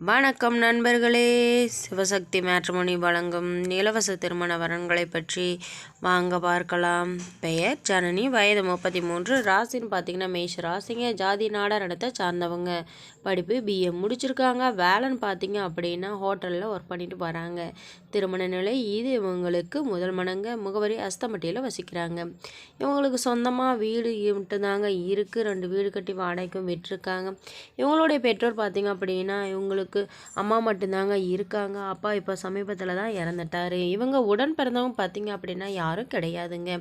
வணக்கம் நண்பர்களே, சிவசக்தி மேட்ரிமோனி வழங்கும் இலவச திருமண வரன்களை பற்றி வாங்க பார்க்கலாம். பெயர் ஜனனி, வயது 33, ராசின்னு பார்த்தீங்கன்னா மேஷ ராசிங்க, ஜாதி நாடார் சார்ந்தவங்க, படிப்பு BA முடிச்சிருக்காங்க, வேலைன்னு பார்த்தீங்க அப்படின்னா ஹோட்டலில் ஒர்க் பண்ணிட்டு வராங்க. திருமண நிலை இது இவங்களுக்கு முதல் மனங்க, முகவரி அஸ்தம்பட்டியில் வசிக்கிறாங்க. இவங்களுக்கு சொந்தமாக வீடு மட்டும்தாங்க இருக்குது, 2 வீடு கட்டி வாடகைக்கும் விட்டுருக்காங்க. இவங்களுடைய பெற்றோர் பார்த்தீங்க அப்படின்னா இவங்களுக்கு அம்மா மட்டும்தாங்க இருக்காங்க. அப்பா இப்போ சமீபத்தில் தான் இறந்துட்டார். இவங்க உடன் பிறந்தவங்க பார்த்தீங்க அப்படின்னா யாரும் கிடையாதுங்க.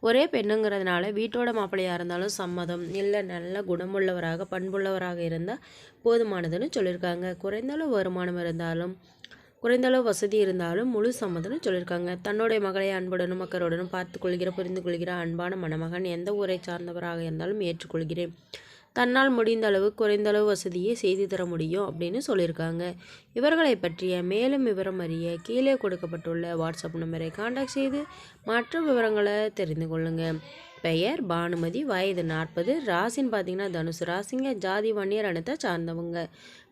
ஒரே பெண்ணுங்கிறதுனால வீட்டோட மாப்பிள்ளையாக இருந்தாலும் சம்மதம் இல்லை, நல்ல குணமுள்ளவராக பண்புள்ளவராக இருந்தால் போதுமானதுன்னு சொல்லியிருக்காங்க. குறைந்தளவு வருமானம் இருந்தாலும் குறைந்தளவு வசதி இருந்தாலும் முழு சம்மதம்னு சொல்லியிருக்காங்க. தன்னுடைய மகளை அன்புடனும் மக்களுடனும் பார்த்து கொள்கிற புரிந்து கொள்கிற அன்பான மணமகன், எந்த ஊரை சார்ந்தவராக இருந்தாலும் ஏற்றுக்கொள்கிறேன். தன்னால் முடிந்த அளவு குறைந்தளவு வசதியை செய்து தர முடியும் அப்படின்னு சொல்லியிருக்காங்க. இவர்களை பற்றிய மேலும் விவரம் அறிய கீழே கொடுக்கப்பட்டுள்ள வாட்ஸ்அப் நம்பரை காண்டாக்ட் செய்து மற்ற விவரங்களை தெரிந்து கொள்ளுங்கள். பெயர் பானுமதி, வயது 40, ராசின்னு பார்த்தீங்கன்னா தனுசு ராசிங்க, ஜாதி வன்னியர் இனத்தை சார்ந்தவங்க,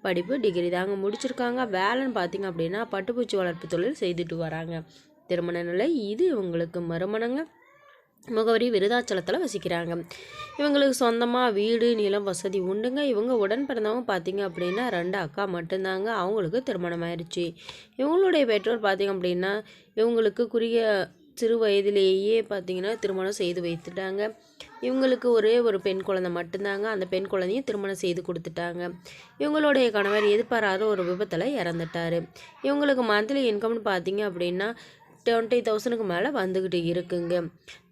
படிப்பு டிகிரி தாங்க முடிச்சிருக்காங்க. வேலைன்னு பார்த்தீங்க அப்படின்னா பட்டுப்பூச்சி வளர்ப்பு தொழில் செய்துட்டு வராங்க. திருமண நிலை இது இவங்களுக்கு மறுமணங்க, முகவரி விருதாச்சலத்தில் வசிக்கிறாங்க. இவங்களுக்கு சொந்தமாக வீடு நிலம் வசதி உண்டுங்க. இவங்க உடன் பிறந்தவங்க பார்த்தீங்க அப்படின்னா 2 அக்கா மட்டும்தாங்க. அவங்களுக்கு திருமணம் ஆயிடுச்சு. இவங்களுடைய பெற்றோர் பார்த்தீங்க அப்படின்னா இவங்களுக்கு சிறு வயதிலேயே பார்த்திங்கன்னா திருமணம் செய்து வைத்துட்டாங்க. இவங்களுக்கு ஒரே ஒரு பெண் குழந்தை மட்டும்தாங்க. அந்த பெண் குழந்தையும் திருமணம் செய்து கொடுத்துட்டாங்க. இவங்களுடைய கணவர் எதிர்பாராத ஒரு விபத்தில் இறந்துட்டார். இவங்களுக்கு மந்த்லி இன்கம்னு பார்த்தீங்க அப்படின்னா 20,000க்கு மேலே வந்துக்கிட்டு இருக்குங்க.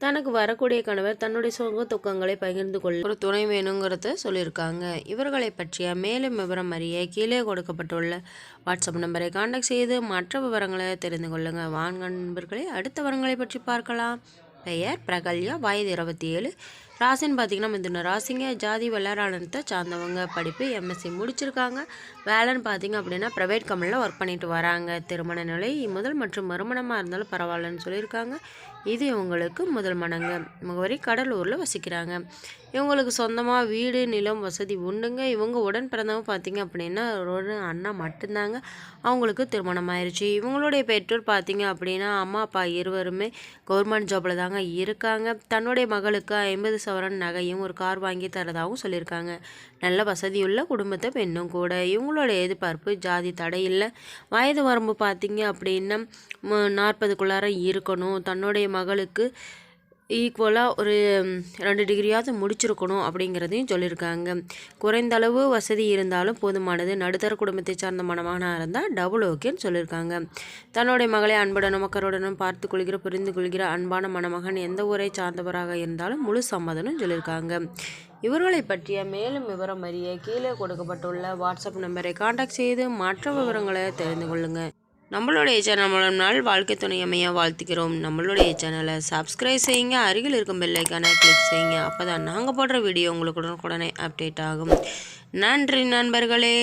தனக்கு வரக்கூடிய கணவர் தன்னுடைய சுக துக்கங்களை பகிர்ந்து கொள்ள ஒரு துணை வேணுங்கிறத சொல்லியிருக்காங்க. இவர்களை பற்றிய மேலும் விவரம் அறிய கீழே கொடுக்கப்பட்டுள்ள வாட்ஸ்அப் நம்பரை காண்டாக்ட் செய்து மற்ற விவரங்களை தெரிந்து கொள்ளுங்கள். வாங்க நண்பர்களே, அடுத்த விவரங்களை பற்றி பார்க்கலாம். பெயர் பிரகல்யா, வயது 27, ராசின்னு பார்த்தீங்கன்னா மிதுன ராசிங்க, ஜாதி வெள்ளாரானத்தை சார்ந்தவங்க, படிப்பு MSc முடிச்சிருக்காங்க. வேலைன்னு பார்த்தீங்க அப்படின்னா ப்ரைவேட் கம்பெனியில் ஒர்க் பண்ணிட்டு வராங்க. திருமண நிலை முதல் மற்றும் மறுமணமாக இருந்தாலும் பரவாயில்லன்னு சொல்லியிருக்காங்க. இது இவங்களுக்கு முதல் மனங்க, முகவரி கடலூரில் வசிக்கிறாங்க. இவங்களுக்கு சொந்தமாக வீடு நிலம் வசதி உண்டுங்க. இவங்க உடன் பிறந்தவங்க பார்த்தீங்க அப்படின்னா ஒரு அண்ணா மட்டும்தாங்க. அவங்களுக்கு திருமணம் ஆயிடுச்சு. இவங்களுடைய பெற்றோர் பார்த்தீங்க அப்படின்னா அம்மா அப்பா இருவருமே கவர்மெண்ட் ஜாபில் தாங்க இருக்காங்க. தன்னுடைய மகளுக்கு 50 சவரன் நகையும் ஒரு கார் வாங்கி தரதாகவும் சொல்லியிருக்காங்க. நல்ல வசதியுள்ள குடும்பத்தை பெண்ணும் கூட. இவங்களோட எதிர்பார்ப்பு ஜாதி தடை இல்லை. வயது வரம்பு பார்த்தீங்க அப்படின்னா 40க்குள்ளார இருக்கணும். தன்னுடைய மகளுக்கு ஈக்குவலாக ஒரு 2 டிகிரியாவது முடிச்சிருக்கணும் அப்படிங்கிறதையும் சொல்லியிருக்காங்க. குறைந்த அளவு வசதி இருந்தாலும் போதுமானது. நடுத்தர குடும்பத்தை சார்ந்த மணமகனாக இருந்தால் டபுள் ஓகேன்னு சொல்லியிருக்காங்க. தன்னுடைய மகளை அன்புடனும் மக்களுடனும் பார்த்து கொள்கிற புரிந்து கொள்கிற அன்பான மணமகன், எந்த ஊரை சார்ந்தவராக இருந்தாலும் முழு சம்மதம்னு சொல்லியிருக்காங்க. இவர்களை பற்றிய மேலும் விவரம் அறிய கீழே கொடுக்கப்பட்டுள்ள வாட்ஸ்அப் நம்பரை காண்டாக்ட் செய்து மற்ற விவரங்களை தெரிந்து கொள்ளுங்கள். நம்மளுடைய சேனல் மூலம் நாள் வாழ்க்கை துணை அமைய வாழ்த்துக்கிறோம். நம்மளுடைய சேனலை சப்ஸ்கிரைப் செய்யுங்க, அருகில் இருக்கும் பெல் ஐக்கானை கிளிக் செய்யுங்க. அப்போ தான் நாங்கள் போடுற வீடியோ உங்களுக்கு உடனே அப்டேட் ஆகும். நன்றி நண்பர்களே.